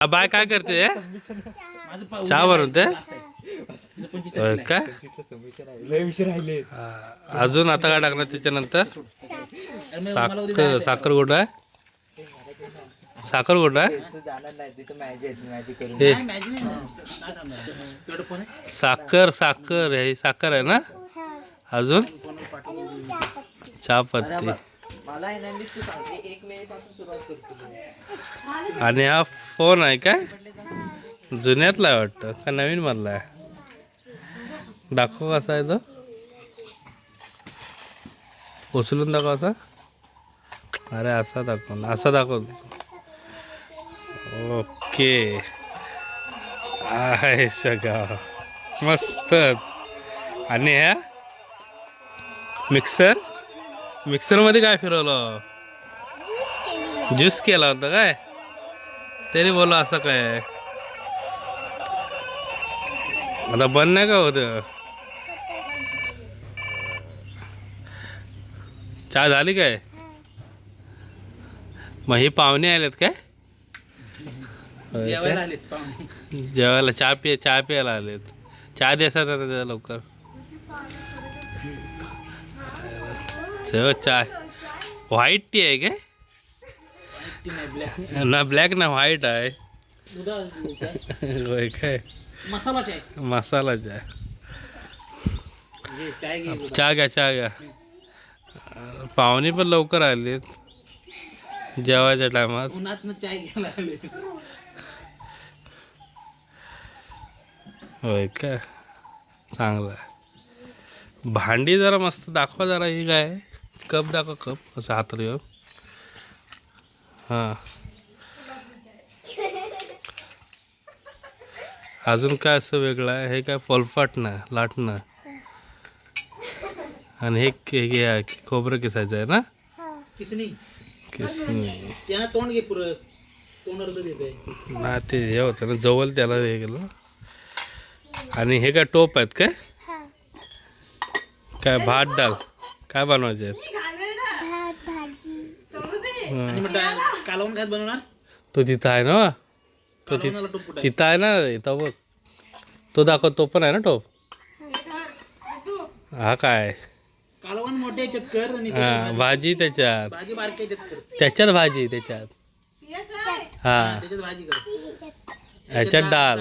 Bye काय करते चहा बनवते काय अजून आता काय टाकणार त्याच्यानंतर साखर गोड आहे साखर गोड आहे साखर साखर हे साखर आहे ना अजून चहा पत्ती आणि हा फोन आहे काय जुन्यातला आहे वाटतं का नवीन मधला आहे दाखव कसा आहे तो उचलून दाखव असा अरे असा दाखव ओके आहे सगळा मस्त आणि ह्या मिक्सर मध्ये काय फिरवलं ज्यूस केला होता काय तरी बोला असं काय आता बंद नाही का होतं चहा झाली काय मग हे पाहुणे आलेत काय जेवायला चहा प्यायला आलेत चहा द्यायचा ना त्याला लवकर चहा व्हाईट टी आहे काय ना ब्लॅक ना व्हाईट आहे होय काय मसाला चहा घ्या पाहुणे पण लवकर आलेत जेवायच्या टायमात होय काय चांगलं आहे भांडी जरा मस्त दाखवा जरा ही काय कप दाखवा कप असं हातात घेऊन हां अजून काय असं वेगळं आहे हे काय फोलपाटणं लाटणं आणि हे खोबरं किसायचं आहे ना किसनी तोंड घे पुरं ना ते हे होतं ना जवळ त्याला हे केलं आणि हे काय टोप आहेत काय भात डाल काय बनवायचे आहेत तो तिथं आहे ना तो तिथं आहे ना इथं बघ तो दाखव तो पण आहे ना टोप हा काय हा भाजी त्याच्यात भाजी त्याच्यात हा ह्याच्यात डाल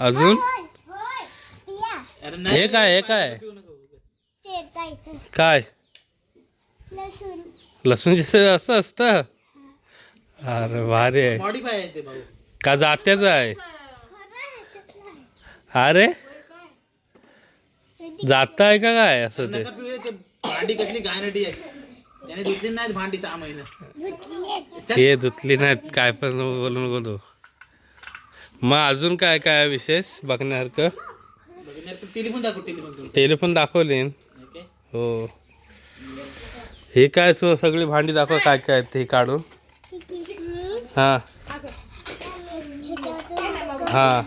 अजून हे काय काय लसूण असं असतं अरे भारी आहे का जात्याच आहे अरे जात आहे का काय असं ते भांडी हे धुतली नाहीत काय पण बोलू मग अजून काय काय विशेष बघण्यासारखं टेलिफोन दाखवले हो हे काय सगळी भांडी दाखव काय काय ते काढून हां हां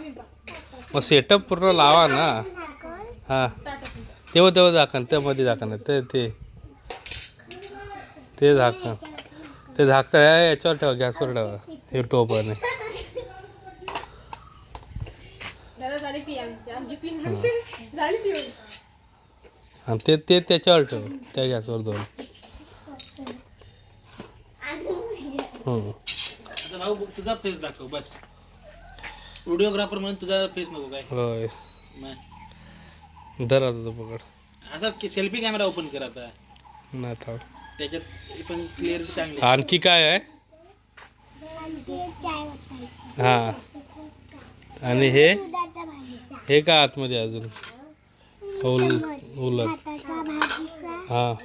मग सेटअप पूर्ण लावा ना हां तेव्हा झाकण त्यामध्ये झाकण ते झाकण याच्यावर ठेवा गॅसवर ठेवा हे टोपाने ते त्याच्यावर ठेव त्या गॅसवर दोन भाऊ तुझा फेस दाखव बस व्हिडिओग्राफर म्हणून तुझा फेस नको काय होय धर आता तो पकड असं सेल्फी कॅमेरा ओपन कर आता नाही थांब त्याच्यात पण क्लिअर चांगली आणखी काय आहे हां आणि हे का आतमध्ये अजून उलट हां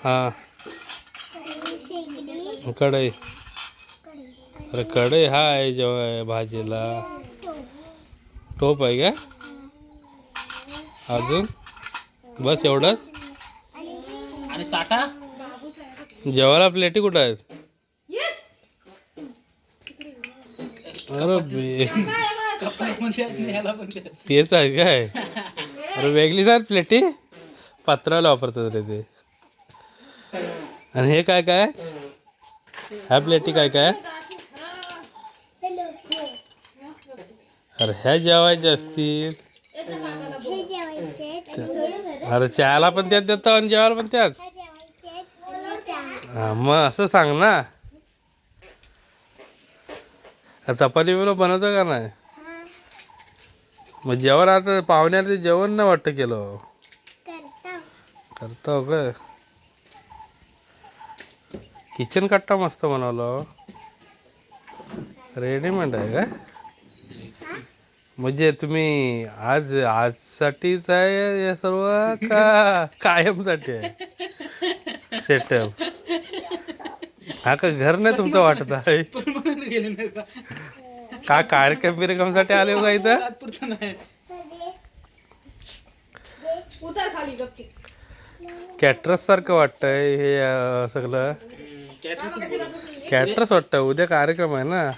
हां कढई अरे कढई हा आहे जेव्हा भाजीला टोप आहे का अजून बस एवढंच आणि ताटा जेवायला प्लेटी कुठं आहेत अरे तेच आहे काय अरे वेगळी ना प्लेटी पत्राला वापरतात रे ते. आणि हे काय काय ह्या प्लेटी काय काय अरे ह्या जेवायच्या असतील. अरे चहाला पण त्यात देतो आणि जेवायला पण त्यात. हा मग असं सांग ना. चपाती बिलो बनवतो का नाही. मग जेवण आता पाहुण्याला ते जेवण नाही वाटतं केलं. करतो का. किचन कट्टा मस्त बनवलं. रेडीमेड आहे का. म्हणजे तुम्ही आजसाठीच आहे हे सर्व का कायमसाठी आहे सेटअप. हा का घर नाही तुमचं वाटत आहे गेले नाही का? का कार्यक्रम बिरक्रमसाठी आले हो का इथं. तात्पुरतं नाही. कॅटरस सारखं वाटतंय हे सगळं. कॅटरस वाटतं. उद्या कार्यक्रम आहे ना.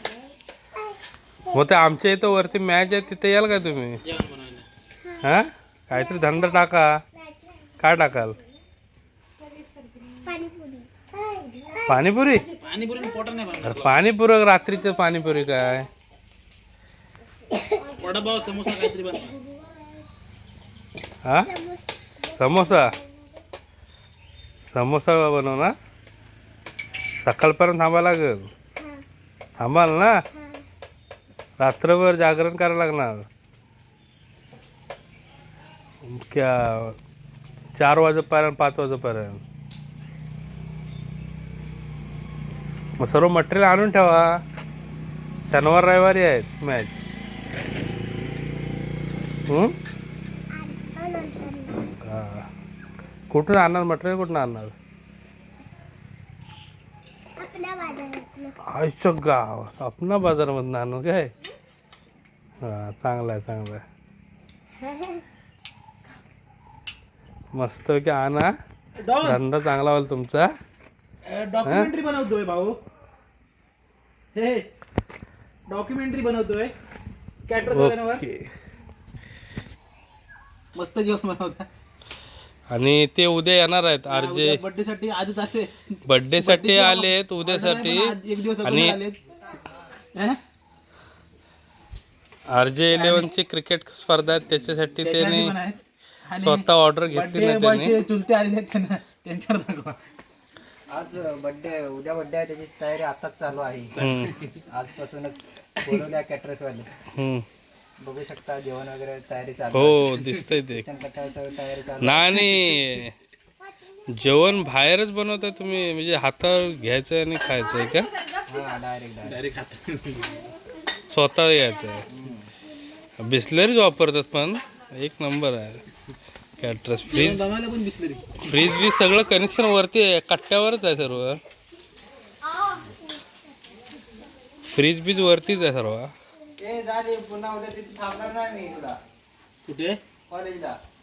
मग ते आमच्या इथं वरती मॅच आहे तिथे याल का तुम्ही. जेवण बनवायला हा काहीतरी धंदा टाका. काय टाकाल. पाणीपुरी. पाणीपुरी पोटा नाही बनणार. अरे पाणीपुरी रात्रीचं पाणीपुरी काय. वडापाव समोसा काहीतरी बनवा. हा समोसा. समोसा बनव ना. सकाळपर्यंत थांबायला लागेल. थांबाल ना. रात्रभर जागरण करायला लागणार. क्या 4 वाजेपर्यंत 5 वाजेपर्यंत. मग सर्व मटेरियल आणून ठेवा. शनिवार रविवारी आहेत मॅच. हा कुठून आणणार मटेरियल. कुठून आणणार. आयुष्य गाव अपना बाजारामधून आणू काय. हा चांगलं आहे चांगलं आहे. मस्त की आणा. धंदा चांगला होईल तुमचा. डॉक्युमेंटरी बनवतोय भाऊ. हे डॉक्युमेंटरी बनवतोय कॅटरर्सवर. ओके. मस्त जेवण बनवता. आणि ते उद्या येणार आहेत आरजे. बर्थडे साठी आजच आले. बर्थडे साठी आलेत उद्यासाठी. एक दिवस आणि आलेत. RJ 11 ची क्रिकेट स्पर्धा आहे त्याच्यासाठी त्यांनी स्वतः ऑर्डर घेतली ना त्यांनी. चुलते आलेले आहेत त्यांना त्यांच्यावर दाखवा. आज बर्थडे उद्या बर्थडे आहे त्याची तयारी आताच चालू आहे. आजपासूनच बोलवल्या कॅटरर्सवाले. बघू शकता जेवण वगैरे तयारी चालू. हो दिसतंय ते. किचन कट्ट्यावर तयारी चालू. नाही जेवण बाहेरच बनवताय तुम्ही. म्हणजे हातावर घ्यायचं आणि खायचं आहे का. हा डायरेक्ट स्वतः घ्यायचं आहे. बिस्लरीच वापरतात पण एक नंबर आहे कॅटरस. फ्रीज बनवायला पण बिसलेरी. फ्रीज बी सगळं कनेक्शन वरती आहे. कट्ट्यावरच आहे सर्व. फ्रीज बीज वरतीच आहे सर्व. ए जा दे पुन्हा उद्या तिथे थांबणार नाही मी तुला कुठे कॉलेजला.